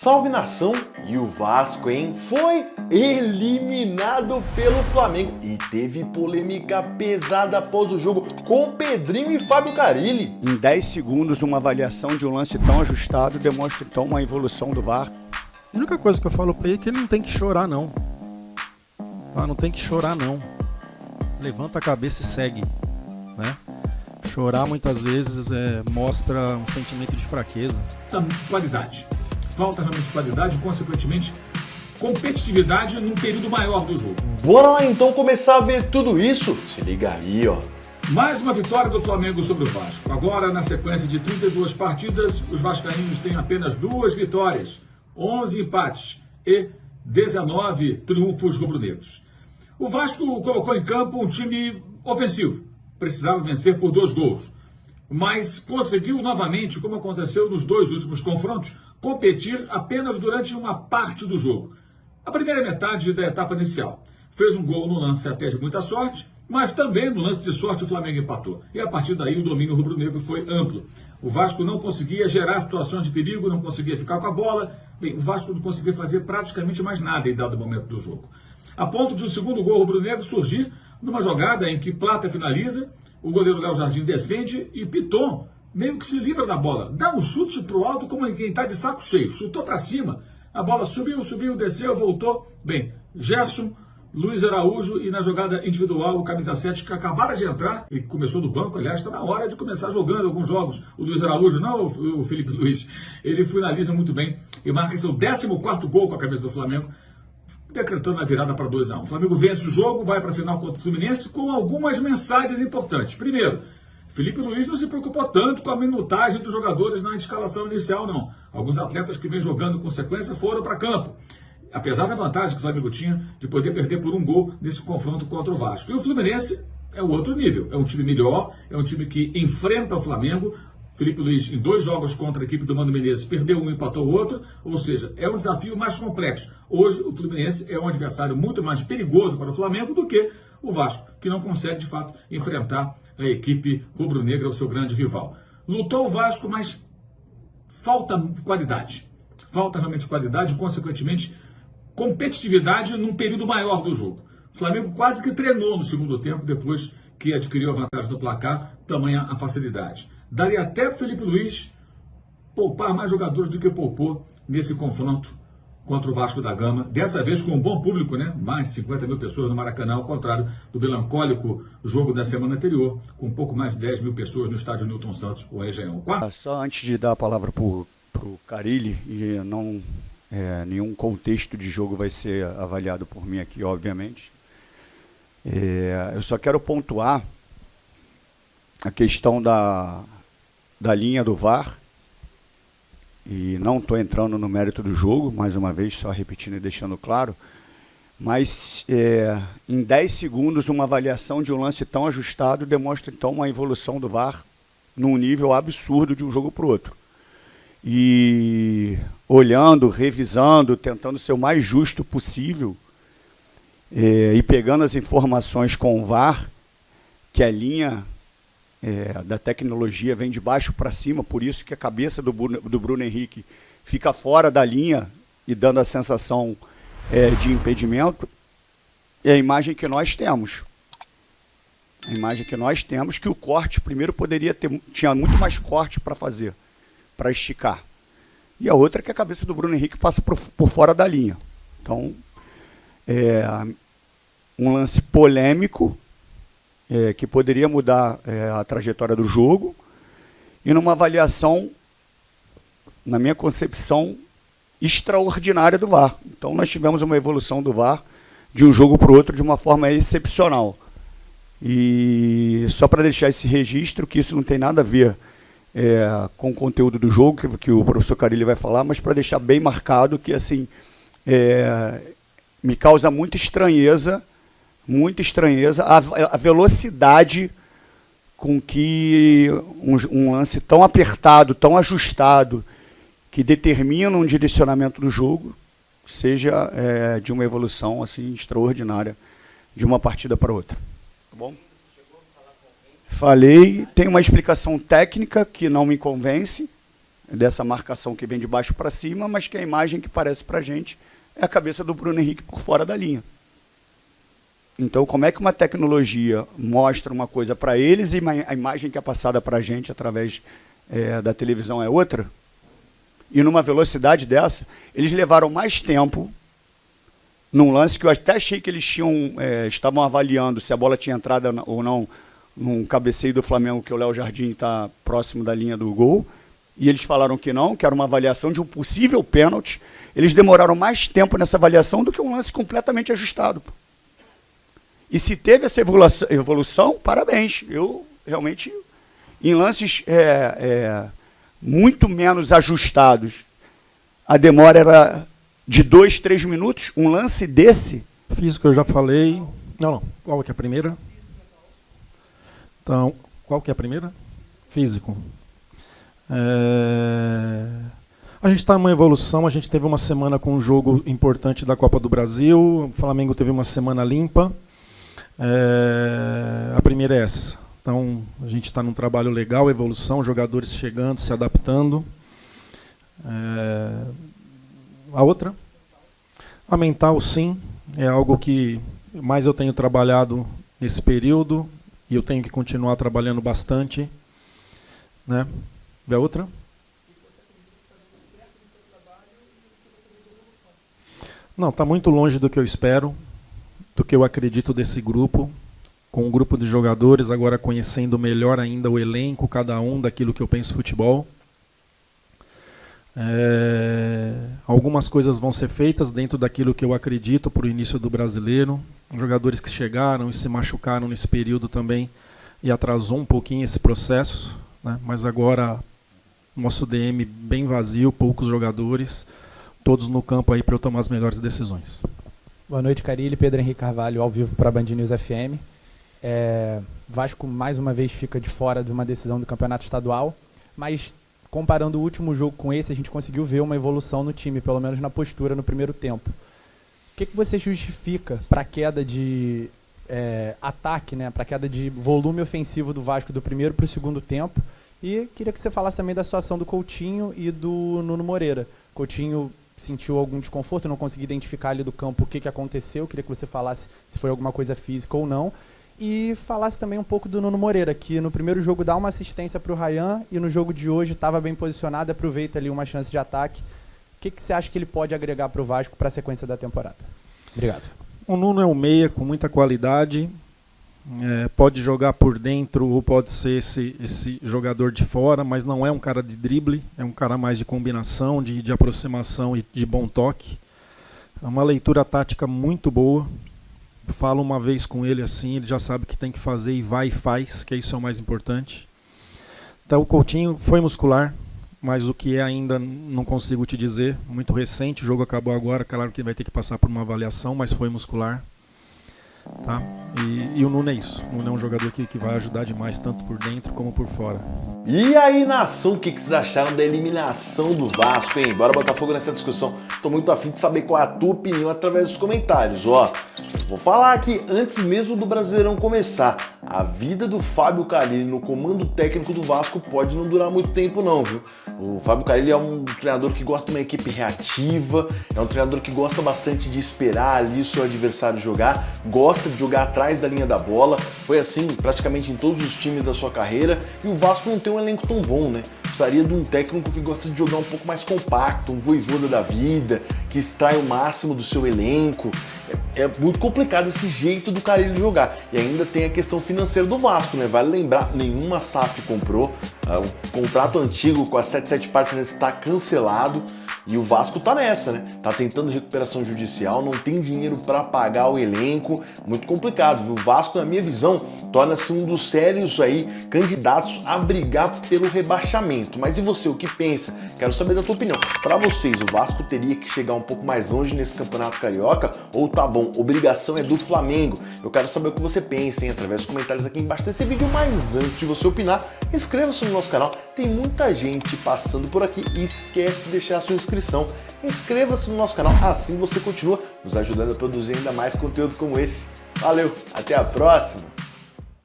Salve nação! E o Vasco, hein? Foi eliminado pelo Flamengo e teve polêmica pesada após o jogo com Pedrinho e Fábio Carille. Em 10 segundos, uma avaliação de um lance tão ajustado demonstra então uma evolução do VAR. A única coisa que eu falo pra ele é que ele não tem que chorar, não. Não tem que chorar, não. Levanta a cabeça e segue, né? Chorar muitas vezes mostra um sentimento de fraqueza. Qualidade. Falta realmente de qualidade e, consequentemente, competitividade num período maior do jogo. Bora lá então começar a ver tudo isso? Se liga aí, ó. Mais uma vitória do Flamengo sobre o Vasco. Agora, na sequência de 32 partidas, os vascaínos têm apenas 2 vitórias, 11 empates e 19 triunfos rubro-negros. O Vasco colocou em campo um time ofensivo. Precisava vencer por 2 gols. Mas conseguiu novamente, como aconteceu nos 2 últimos confrontos, competir apenas durante uma parte do jogo. A primeira metade da etapa inicial. Fez um gol no lance até de muita sorte, mas também no lance de sorte o Flamengo empatou. E a partir daí o domínio rubro-negro foi amplo. O Vasco não conseguia gerar situações de perigo, não conseguia ficar com a bola. Bem, o Vasco não conseguia fazer praticamente mais nada em dado momento do jogo. A ponto de o segundo gol rubro-negro surgir numa jogada em que Plata finaliza, o goleiro Léo Jardim defende e Piton meio que se livra da bola. Dá um chute pro alto como quem está de saco cheio. Chutou para cima, a bola subiu, desceu, voltou. Bem, Gerson, Luiz Araújo e na jogada individual o camisa 7 que acabara de entrar, e começou do banco, aliás, está na hora de começar jogando alguns jogos. O Luiz Araújo, não o Felipe Luiz, ele finaliza muito bem e marca seu 14º gol com a camisa do Flamengo, decretando a virada para 2-1. O Flamengo vence o jogo, vai para a final contra o Fluminense com algumas mensagens importantes. Primeiro, Felipe Luiz não se preocupou tanto com a minutagem dos jogadores na escalação inicial, não. Alguns atletas que vêm jogando com sequência foram para campo, apesar da vantagem que o Flamengo tinha de poder perder por 1 gol nesse confronto contra o Vasco. E o Fluminense é o outro nível, é um time melhor, é um time que enfrenta o Flamengo. Felipe Luiz, em 2 jogos contra a equipe do Mano Menezes, perdeu um e empatou o outro, ou seja, é um desafio mais complexo. Hoje, o Fluminense é um adversário muito mais perigoso para o Flamengo do que o Vasco, que não consegue, de fato, enfrentar a equipe rubro-negra, o seu grande rival. Lutou o Vasco, mas falta qualidade. Falta realmente qualidade e, consequentemente, competitividade num período maior do jogo. O Flamengo quase que treinou no segundo tempo, depois que adquiriu a vantagem do placar, tamanha a facilidade. Daria até para Felipe Luiz poupar mais jogadores do que poupou nesse confronto contra o Vasco da Gama. Dessa vez com um bom público, né? Mais de 50 mil pessoas no Maracanã, ao contrário do melancólico jogo da semana anterior, com um pouco mais de 10 mil pessoas no estádio Newton Santos, o Engenhão. Só antes de dar a palavra para o Carille, e não nenhum contexto de jogo vai ser avaliado por mim aqui, obviamente. Eu só quero pontuar a questão da linha do VAR, e não estou entrando no mérito do jogo, mais uma vez, só repetindo e deixando claro, mas em 10 segundos uma avaliação de um lance tão ajustado demonstra então uma evolução do VAR num nível absurdo de um jogo para o outro. E olhando, revisando, tentando ser o mais justo possível, e pegando as informações com o VAR, que a linha da tecnologia vem de baixo para cima, por isso que a cabeça do Bruno Henrique fica fora da linha e dando a sensação de impedimento, é a imagem que nós temos. A imagem que nós temos, que o corte primeiro tinha muito mais corte para fazer, para esticar. E a outra é que a cabeça do Bruno Henrique passa por fora da linha. Então, um lance polêmico, que poderia mudar a trajetória do jogo, e numa avaliação, na minha concepção, extraordinária do VAR. Então nós tivemos uma evolução do VAR de um jogo para o outro de uma forma excepcional. E só para deixar esse registro, que isso não tem nada a ver com o conteúdo do jogo, que o professor Carille vai falar, mas para deixar bem marcado que assim me causa muita estranheza a velocidade com que um lance tão apertado, tão ajustado, que determina um direcionamento do jogo, seja de uma evolução assim extraordinária de uma partida para outra. Tá bom? Falei, tem uma explicação técnica que não me convence, dessa marcação que vem de baixo para cima, mas que a imagem que parece para a gente é a cabeça do Bruno Henrique por fora da linha. Então, como é que uma tecnologia mostra uma coisa para eles e a imagem que é passada para a gente através da televisão é outra? E numa velocidade dessa, eles levaram mais tempo num lance que eu até achei que eles estavam avaliando se a bola tinha entrado ou não num cabeceio do Flamengo, que o Léo Jardim está próximo da linha do gol, e eles falaram que não, que era uma avaliação de um possível pênalti. Eles demoraram mais tempo nessa avaliação do que um lance completamente ajustado. E se teve essa evolução, parabéns. Eu realmente, em lances muito menos ajustados, a demora era de 2, 3 minutos. Um lance desse... Físico eu já falei. Não. Qual que é a primeira? Então, qual que é a primeira? Físico. A gente está em uma evolução, a gente teve uma semana com um jogo importante da Copa do Brasil, o Flamengo teve uma semana limpa. A primeira é essa. Então, a gente está num trabalho legal, evolução, jogadores chegando, se adaptando. A outra? A mental, sim, é algo que mais eu tenho trabalhado nesse período e eu tenho que continuar trabalhando bastante. Né? E a outra? Não, está muito longe do que eu espero, do que eu acredito desse grupo, com um grupo de jogadores, agora conhecendo melhor ainda o elenco, cada um daquilo que eu penso futebol. Algumas coisas vão ser feitas dentro daquilo que eu acredito para o início do Brasileiro. Jogadores que chegaram e se machucaram nesse período também e atrasou um pouquinho esse processo, né? Mas agora nosso DM bem vazio, poucos jogadores, todos no campo aí para eu tomar as melhores decisões. Boa noite, Carille. Pedro Henrique Carvalho, ao vivo para a Band News FM. Vasco mais uma vez fica de fora de uma decisão do campeonato estadual, mas comparando o último jogo com esse, a gente conseguiu ver uma evolução no time, pelo menos na postura no primeiro tempo. O que você justifica para a queda de ataque, né, para a queda de volume ofensivo do Vasco do primeiro para o segundo tempo? E queria que você falasse também da situação do Coutinho e do Nuno Moreira. Coutinho sentiu algum desconforto, não consegui identificar ali do campo o que aconteceu, queria que você falasse se foi alguma coisa física ou não. E falasse também um pouco do Nuno Moreira, que no primeiro jogo dá uma assistência para o Ryan e no jogo de hoje estava bem posicionado, aproveita ali uma chance de ataque. O que você acha que ele pode agregar para o Vasco para a sequência da temporada? Obrigado. O Nuno é um meia com muita qualidade, pode jogar por dentro ou pode ser esse jogador de fora, mas não é um cara de drible, é um cara mais de combinação, de aproximação e de bom toque. É uma leitura tática muito boa. Falo uma vez com ele assim, ele já sabe o que tem que fazer e vai e faz, que isso é o mais importante. Então o Coutinho foi muscular, mas o que é ainda não consigo te dizer, muito recente, o jogo acabou agora, claro que vai ter que passar por uma avaliação, mas foi muscular. Tá? E o Nuno é isso, o Nuno é um jogador que vai ajudar demais, tanto por dentro como por fora. E aí, nação, o que vocês acharam da eliminação do Vasco, hein? Bora botar fogo nessa discussão. Tô muito afim de saber qual é a tua opinião através dos comentários, ó. Vou falar aqui, antes mesmo do Brasileirão começar, a vida do Fábio Carille no comando técnico do Vasco pode não durar muito tempo não, viu? O Fábio Carille é um treinador que gosta de uma equipe reativa, é um treinador que gosta bastante de esperar ali o seu adversário jogar, gosta de jogar atrás da linha da bola, foi assim praticamente em todos os times da sua carreira, e o Vasco não tem um elenco tão bom, né? Precisaria de um técnico que gosta de jogar um pouco mais compacto, um Vojvoda da vida, que extrai o máximo do seu elenco. É muito complicado esse jeito do Carille jogar. E ainda tem a questão financeira do Vasco, né? Vale lembrar, nenhuma SAF comprou, o contrato antigo com a 77 Partners está cancelado. E o Vasco tá nessa, né? Tá tentando recuperação judicial, não tem dinheiro para pagar o elenco, muito complicado, viu? O Vasco, na minha visão, torna-se um dos sérios aí candidatos a brigar pelo rebaixamento. Mas e você, o que pensa? Quero saber da tua opinião. Para vocês, o Vasco teria que chegar um pouco mais longe nesse Campeonato Carioca? Ou tá bom, obrigação é do Flamengo? Eu quero saber o que você pensa, hein? Através dos comentários aqui embaixo desse vídeo. Mas antes de você opinar, inscreva-se no nosso canal. Tem muita gente passando por aqui e esquece de deixar a sua inscrição. Inscreva-se no nosso canal, assim você continua nos ajudando a produzir ainda mais conteúdo como esse. Valeu, até a próxima!